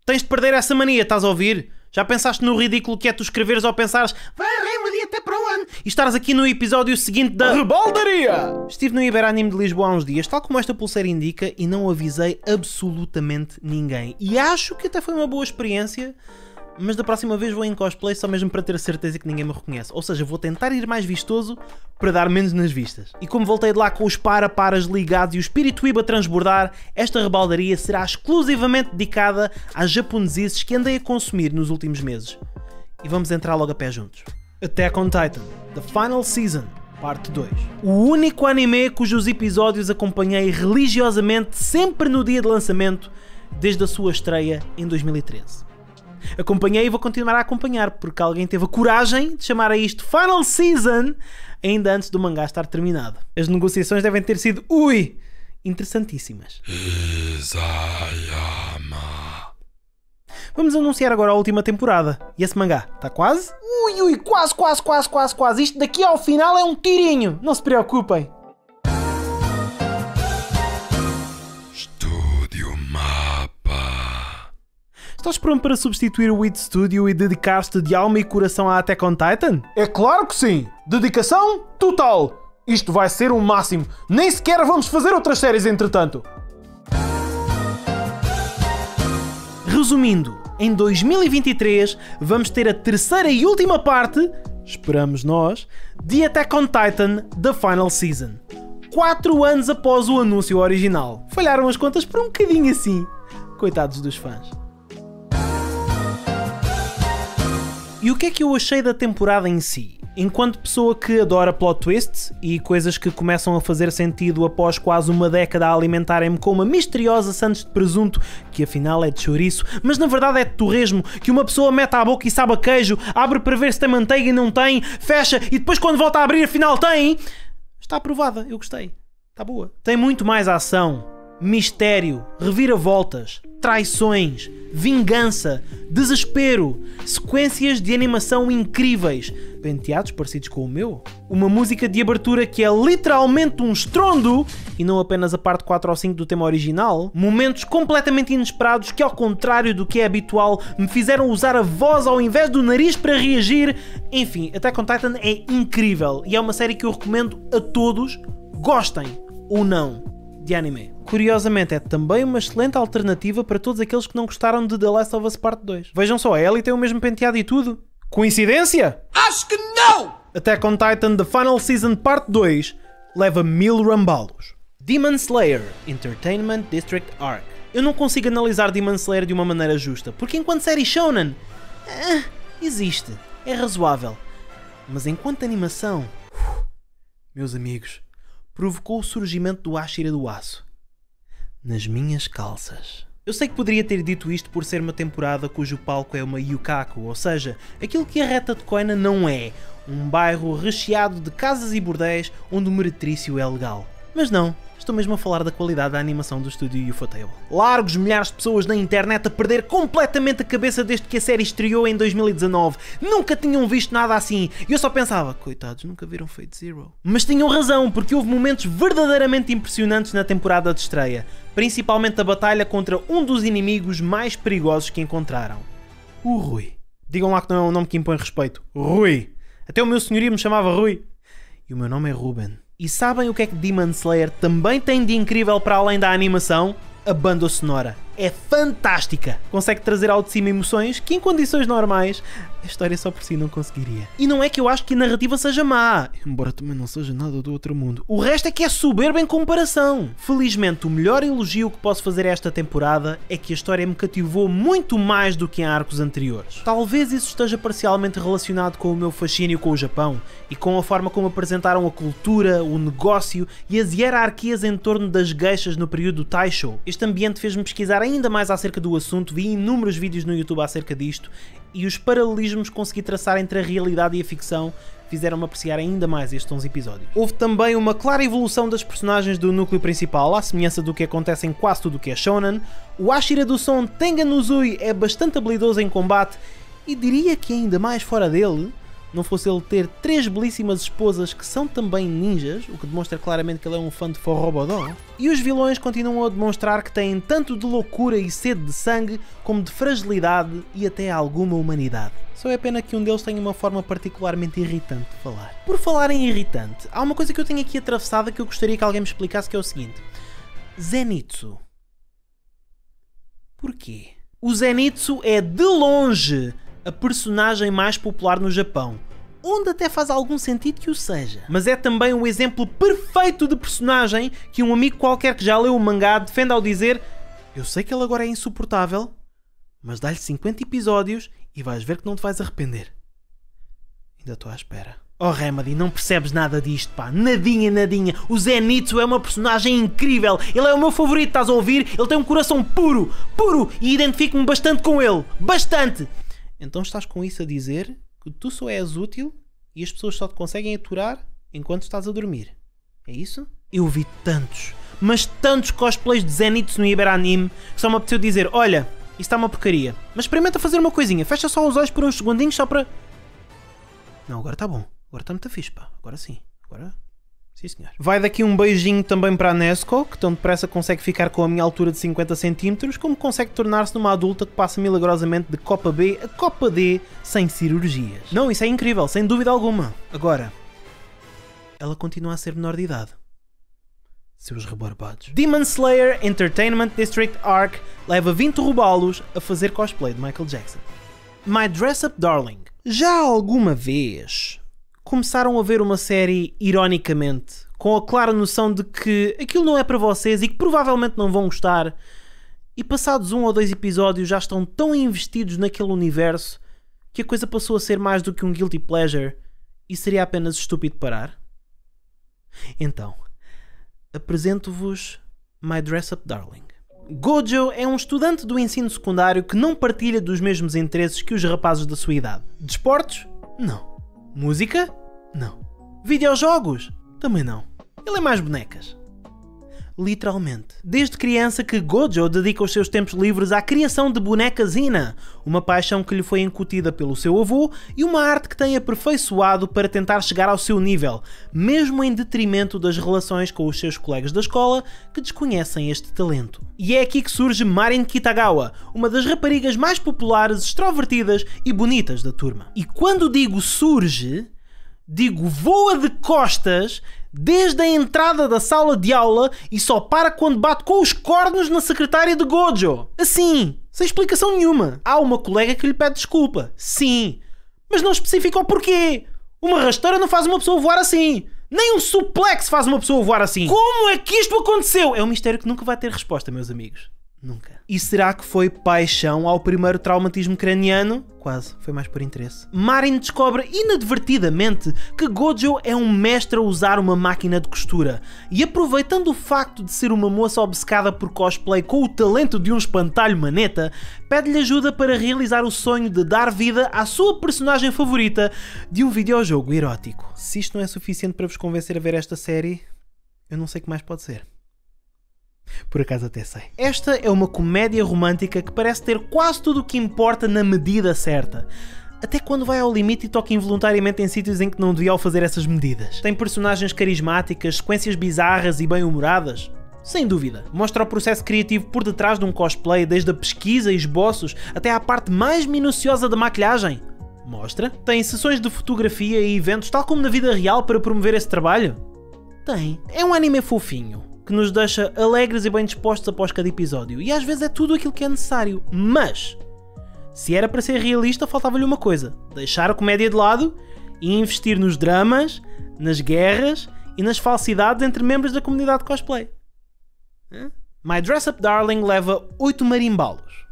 Tens de perder essa mania, estás a ouvir? Já pensaste no ridículo que é tu escreveres ou pensares vai Real até para o ano e estares aqui no episódio seguinte da Rebaldaria? Estive no Iberanime de Lisboa há uns dias, tal como esta pulseira indica, e não avisei absolutamente ninguém. E acho que até foi uma boa experiência, mas da próxima vez vou em cosplay só mesmo para ter a certeza que ninguém me reconhece. Ou seja, vou tentar ir mais vistoso para dar menos nas vistas. E como voltei de lá com os para-paras ligados e o espírito Iba a transbordar, esta rebaldaria será exclusivamente dedicada às japonesices que andei a consumir nos últimos meses. E vamos entrar logo a pé juntos. Attack on Titan, The Final Season, Parte 2. O único anime cujos episódios acompanhei religiosamente sempre no dia de lançamento, desde a sua estreia em 2013. Acompanhei e vou continuar a acompanhar, porque alguém teve a coragem de chamar a isto Final Season ainda antes do mangá estar terminado. As negociações devem ter sido, interessantíssimas. Isayama. Vamos anunciar agora a última temporada. E esse mangá está quase? Quase. Isto daqui ao final é um tirinho. Não se preocupem. Estúdio Mapa. Estás pronto para substituir o It Studio e dedicar-te de alma e coração a Attack on Titan? É claro que sim! Dedicação total! Isto vai ser o máximo! Nem sequer vamos fazer outras séries entretanto! Resumindo, em 2023 vamos ter a terceira e última parte, esperamos nós, de Attack on Titan The Final Season. 4 anos após o anúncio original. Falharam as contas por um bocadinho assim. Coitados dos fãs. E o que é que eu achei da temporada em si? Enquanto pessoa que adora plot twists e coisas que começam a fazer sentido após quase uma década a alimentarem-me com uma misteriosa sandes de presunto que afinal é de chouriço, mas na verdade é de torresmo, que uma pessoa mete à boca e sabe a queijo, abre para ver se tem manteiga e não tem, fecha e depois quando volta a abrir afinal tem... Está aprovada, eu gostei. Está boa. Tem muito mais ação, mistério, reviravoltas, traições, vingança, desespero, sequências de animação incríveis, penteados parecidos com o meu, uma música de abertura que é literalmente um estrondo e não apenas a parte 4 ou 5 do tema original, momentos completamente inesperados que, ao contrário do que é habitual, me fizeram usar a voz ao invés do nariz para reagir. Enfim, Attack on Titan é incrível e é uma série que eu recomendo a todos, gostem ou não de anime. Curiosamente, é também uma excelente alternativa para todos aqueles que não gostaram de The Last of Us Part 2. Vejam só, a Ellie tem o mesmo penteado e tudo. Coincidência? Acho que não! Attack on Titan The Final Season Part 2 leva 1000 rambalos. Demon Slayer Entertainment District Arc. Eu não consigo analisar Demon Slayer de uma maneira justa, porque enquanto série shounen, existe, é razoável. Mas enquanto animação, meus amigos, provocou o surgimento do Ashira do Aço nas minhas calças. Eu sei que poderia ter dito isto por ser uma temporada cujo palco é uma yukaku, ou seja, aquilo que a Reta de Koina não é, um bairro recheado de casas e bordéis onde o meretrício é legal. Mas não, estou mesmo a falar da qualidade da animação do estúdio Ufotable. Largos milhares de pessoas na internet a perder completamente a cabeça desde que a série estreou em 2019. Nunca tinham visto nada assim. E eu só pensava, coitados, nunca viram Fate Zero. Mas tinham razão, porque houve momentos verdadeiramente impressionantes na temporada de estreia. Principalmente a batalha contra um dos inimigos mais perigosos que encontraram. O Rui. Digam lá que não é um nome que impõe respeito. Rui. Até o meu senhorio me chamava Rui. E o meu nome é Ruben. E sabem o que é que Demon Slayer também tem de incrível para além da animação? A banda sonora. É fantástica! Consegue trazer ao de cima emoções que em condições normais a história só por si não conseguiria. E não é que eu acho que a narrativa seja má, embora também não seja nada do outro mundo. O resto é que é soberbo em comparação. Felizmente o melhor elogio que posso fazer a esta temporada é que a história me cativou muito mais do que em arcos anteriores. Talvez isso esteja parcialmente relacionado com o meu fascínio com o Japão e com a forma como apresentaram a cultura, o negócio e as hierarquias em torno das geishas no período Taisho. Este ambiente fez-me pesquisar ainda mais acerca do assunto, vi inúmeros vídeos no YouTube acerca disto e os paralelismos que consegui traçar entre a realidade e a ficção fizeram-me apreciar ainda mais estes 11 episódios. Houve também uma clara evolução das personagens do núcleo principal, à semelhança do que acontece em quase tudo o que é shonen. O Ashira do som Tengen Uzui é bastante habilidoso em combate e diria que ainda mais fora dele, não fosse ele ter 3 belíssimas esposas que são também ninjas, o que demonstra claramente que ele é um fã de forrobodó. E os vilões continuam a demonstrar que têm tanto de loucura e sede de sangue, como de fragilidade e até alguma humanidade. Só é pena que um deles tenha uma forma particularmente irritante de falar. Por falar em irritante, há uma coisa que eu tenho aqui atravessada que eu gostaria que alguém me explicasse, que é o seguinte. Zenitsu. Porquê? O Zenitsu é de longe a personagem mais popular no Japão, onde até faz algum sentido que o seja. Mas é também o exemplo perfeito de personagem que um amigo qualquer que já leu o mangá defende ao dizer: eu sei que ele agora é insuportável, mas dá-lhe 50 episódios e vais ver que não te vais arrepender. Ainda estou à espera. Oh Remedy, não percebes nada disto, pá. Nadinha, nadinha. O Zenitsu é uma personagem incrível. Ele é o meu favorito, estás a ouvir? Ele tem um coração puro, puro, e identifico-me bastante com ele. Bastante! Então estás com isso a dizer que tu só és útil e as pessoas só te conseguem aturar enquanto estás a dormir. É isso? Eu vi tantos, mas tantos cosplays de Zenitsu no Iberanime que só me apeteceu dizer: olha, isso está uma porcaria, mas experimenta fazer uma coisinha, fecha só os olhos por uns segundinhos só para... Não, agora está bom, agora está muito fixe, pá, agora sim, agora... Sim, senhor. Vai daqui um beijinho também para a Nezuko, que tão depressa consegue ficar com a minha altura de 50 cm, como consegue tornar-se numa adulta que passa milagrosamente de Copa B a Copa D sem cirurgias. Não, isso é incrível, sem dúvida alguma. Agora, ela continua a ser menor de idade. Seus rebarbados. Demon Slayer Entertainment District Arc leva 20 robalos a fazer cosplay de Michael Jackson. My Dress Up Darling. Já alguma vez começaram a ver uma série ironicamente, com a clara noção de que aquilo não é para vocês e que provavelmente não vão gostar, e passados 1 ou 2 episódios já estão tão investidos naquele universo que a coisa passou a ser mais do que um guilty pleasure e seria apenas estúpido parar? Então, apresento-vos My Dress Up Darling. Gojo é um estudante do ensino secundário que não partilha dos mesmos interesses que os rapazes da sua idade. Desportos? Não. Música? Não. Videojogos? Também não. Ele é mais bonecas. Literalmente. Desde criança que Gojo dedica os seus tempos livres à criação de bonecas Ina, uma paixão que lhe foi incutida pelo seu avô e uma arte que tem aperfeiçoado para tentar chegar ao seu nível, mesmo em detrimento das relações com os seus colegas da escola que desconhecem este talento. E é aqui que surge Marin Kitagawa, uma das raparigas mais populares, extrovertidas e bonitas da turma. E quando digo surge, digo voa de costas desde a entrada da sala de aula e só para quando bate com os cornos na secretária de Gojo. Assim, sem explicação nenhuma. Há uma colega que lhe pede desculpa. Sim, mas não especifica o porquê. Uma rasteira não faz uma pessoa voar assim. Nem um suplex faz uma pessoa voar assim. Como é que isto aconteceu? É um mistério que nunca vai ter resposta, meus amigos. Nunca. E será que foi paixão ao primeiro traumatismo craniano? Quase, foi mais por interesse. Marin descobre inadvertidamente que Gojo é um mestre a usar uma máquina de costura e, aproveitando o facto de ser uma moça obcecada por cosplay com o talento de um espantalho maneta, pede-lhe ajuda para realizar o sonho de dar vida à sua personagem favorita de um videojogo erótico. Se isto não é suficiente para vos convencer a ver esta série, eu não sei o que mais pode ser. Por acaso até sei. Esta é uma comédia romântica que parece ter quase tudo o que importa na medida certa. Até quando vai ao limite e toca involuntariamente em sítios em que não devia ao fazer essas medidas. Tem personagens carismáticas, sequências bizarras e bem-humoradas. Sem dúvida. Mostra o processo criativo por detrás de um cosplay, desde a pesquisa e esboços até à parte mais minuciosa da maquilhagem. Mostra. Tem sessões de fotografia e eventos tal como na vida real para promover esse trabalho? Tem. É um anime fofinho, que nos deixa alegres e bem dispostos após cada episódio, e às vezes é tudo aquilo que é necessário, mas se era para ser realista, faltava-lhe uma coisa: deixar a comédia de lado e investir nos dramas, nas guerras e nas falsidades entre membros da comunidade cosplay. My Dress Up Darling leva 8 marimbalos.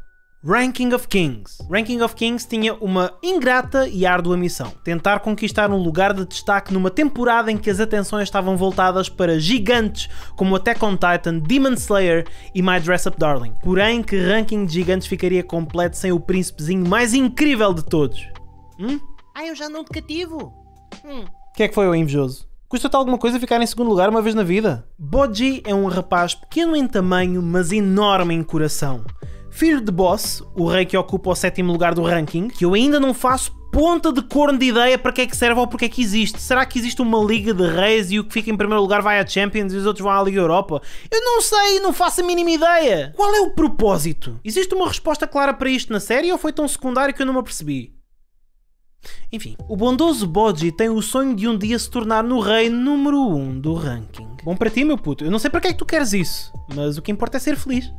Ranking of Kings. Ranking of Kings tinha uma ingrata e árdua missão: tentar conquistar um lugar de destaque numa temporada em que as atenções estavam voltadas para gigantes como Attack on Titan, Demon Slayer e My Dress Up Darling. Porém, que ranking de gigantes ficaria completo sem o príncipezinho mais incrível de todos? Eu já não te cativo. Que é que foi, o invejoso? Custa-te alguma coisa ficar em segundo lugar uma vez na vida? Boji é um rapaz pequeno em tamanho, mas enorme em coração. Filho de Boss, o rei que ocupa o 7º lugar do ranking, que eu ainda não faço ponta de corno de ideia para que é que serve ou porque é que existe. Será que existe uma Liga de Reis e o que fica em primeiro lugar vai à Champions e os outros vão à Liga Europa? Eu não sei, não faço a mínima ideia. Qual é o propósito? Existe uma resposta clara para isto na série ou foi tão secundário que eu não me apercebi? Enfim, o bondoso Bojji tem o sonho de um dia se tornar no rei número 1 do ranking. Bom para ti, meu puto. Eu não sei para que é que tu queres isso, mas o que importa é ser feliz.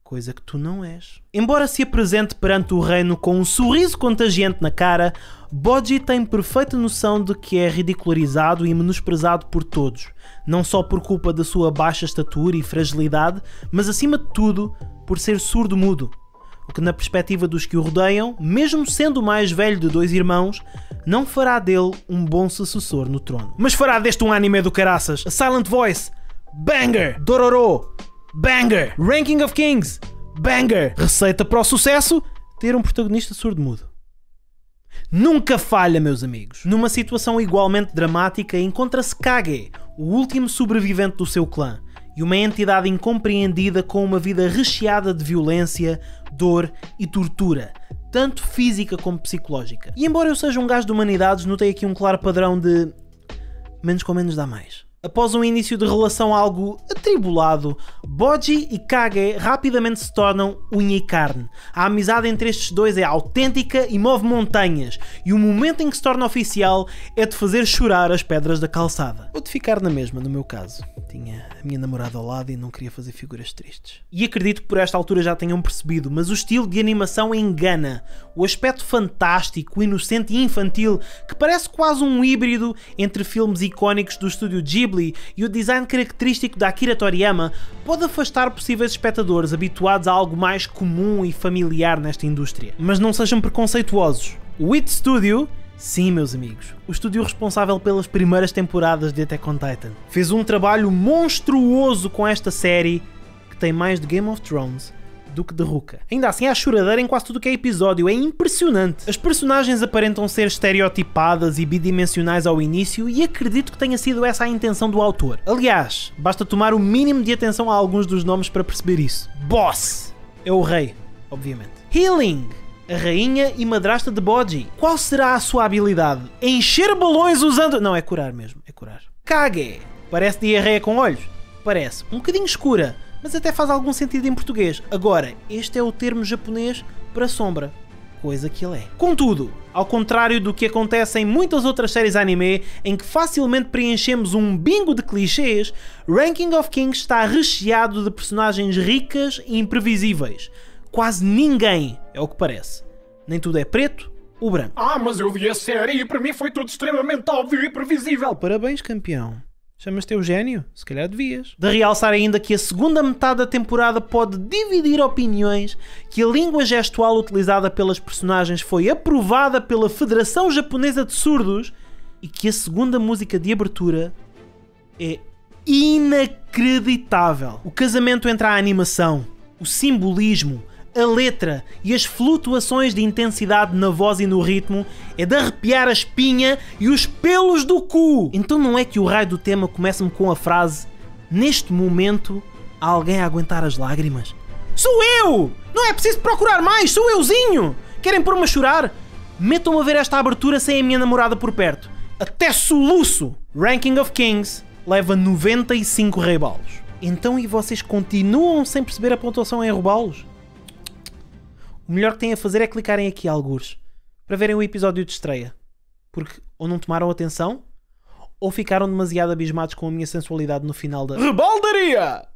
Coisa que tu não és. Embora se apresente perante o reino com um sorriso contagiante na cara, Bojji tem perfeita noção de que é ridicularizado e menosprezado por todos, não só por culpa da sua baixa estatura e fragilidade, mas acima de tudo, por ser surdo-mudo. O que na perspectiva dos que o rodeiam, mesmo sendo o mais velho de 2 irmãos, não fará dele um bom sucessor no trono. Mas fará deste um anime do caraças. A Silent Voice, banger! Dororo, banger! Ranking of Kings, banger! Receita para o sucesso, ter um protagonista surdo-mudo. Nunca falha, meus amigos. Numa situação igualmente dramática, encontra-se Kage, o último sobrevivente do seu clã, e uma entidade incompreendida com uma vida recheada de violência, dor e tortura, tanto física como psicológica. E embora eu seja um gajo de humanidades, notei aqui um claro padrão de menos com menos dá mais. Após um início de relação algo atribulado, Bojji e Kage rapidamente se tornam unha e carne. A amizade entre estes dois é autêntica e move montanhas, e o momento em que se torna oficial é de fazer chorar as pedras da calçada. Ou de ficar na mesma, no meu caso. Tinha a minha namorada ao lado e não queria fazer figuras tristes. E acredito que por esta altura já tenham percebido, mas o estilo de animação engana. O aspecto fantástico, inocente e infantil, que parece quase um híbrido entre filmes icónicos do estúdio Ghibli e o design característico da Akira Toriyama, pode afastar possíveis espectadores habituados a algo mais comum e familiar nesta indústria. Mas não sejam preconceituosos. O Wit Studio, sim, meus amigos, o estúdio responsável pelas primeiras temporadas de Attack on Titan, fez um trabalho monstruoso com esta série que tem mais de Game of Thrones do que de Ruka. Ainda assim há choradeira em quase tudo que é episódio, é impressionante. As personagens aparentam ser estereotipadas e bidimensionais ao início e acredito que tenha sido essa a intenção do autor. Aliás, basta tomar o mínimo de atenção a alguns dos nomes para perceber isso. Boss é o rei, obviamente. Healing, a rainha e madrasta de Bojji. Qual será a sua habilidade? Encher balões usando... Não, é curar mesmo, é curar. Kage, parece diarreia com olhos? Parece. Um bocadinho escura, mas até faz algum sentido em português. Agora, este é o termo japonês para sombra, coisa que ele é. Contudo, ao contrário do que acontece em muitas outras séries anime, em que facilmente preenchemos um bingo de clichês, Ranking of Kings está recheado de personagens ricas e imprevisíveis. Quase ninguém é o que parece. Nem tudo é preto ou branco. Ah, mas eu vi a série e para mim foi tudo extremamente óbvio e previsível. Parabéns, campeão. Chamas-te Eugénio? Se calhar devias. De realçar ainda que a segunda metade da temporada pode dividir opiniões, que a língua gestual utilizada pelas personagens foi aprovada pela Federação Japonesa de Surdos e que a segunda música de abertura é inacreditável. O casamento entre a animação, o simbolismo, a letra e as flutuações de intensidade na voz e no ritmo é de arrepiar a espinha e os pelos do cu. Então não é que o raio do tema começa-me com a frase: neste momento há alguém a aguentar as lágrimas? Sou eu! Não é preciso procurar mais, sou euzinho! Querem pôr-me a chorar? Metam-me a ver esta abertura sem a minha namorada por perto. Até soluço! Ranking of Kings leva 95 reibalos. Então e vocês continuam sem perceber a pontuação em robalos? O melhor que têm a fazer é clicarem aqui algures para verem o episódio de estreia, porque ou não tomaram atenção ou ficaram demasiado abismados com a minha sensualidade no final da... Rebaldaria!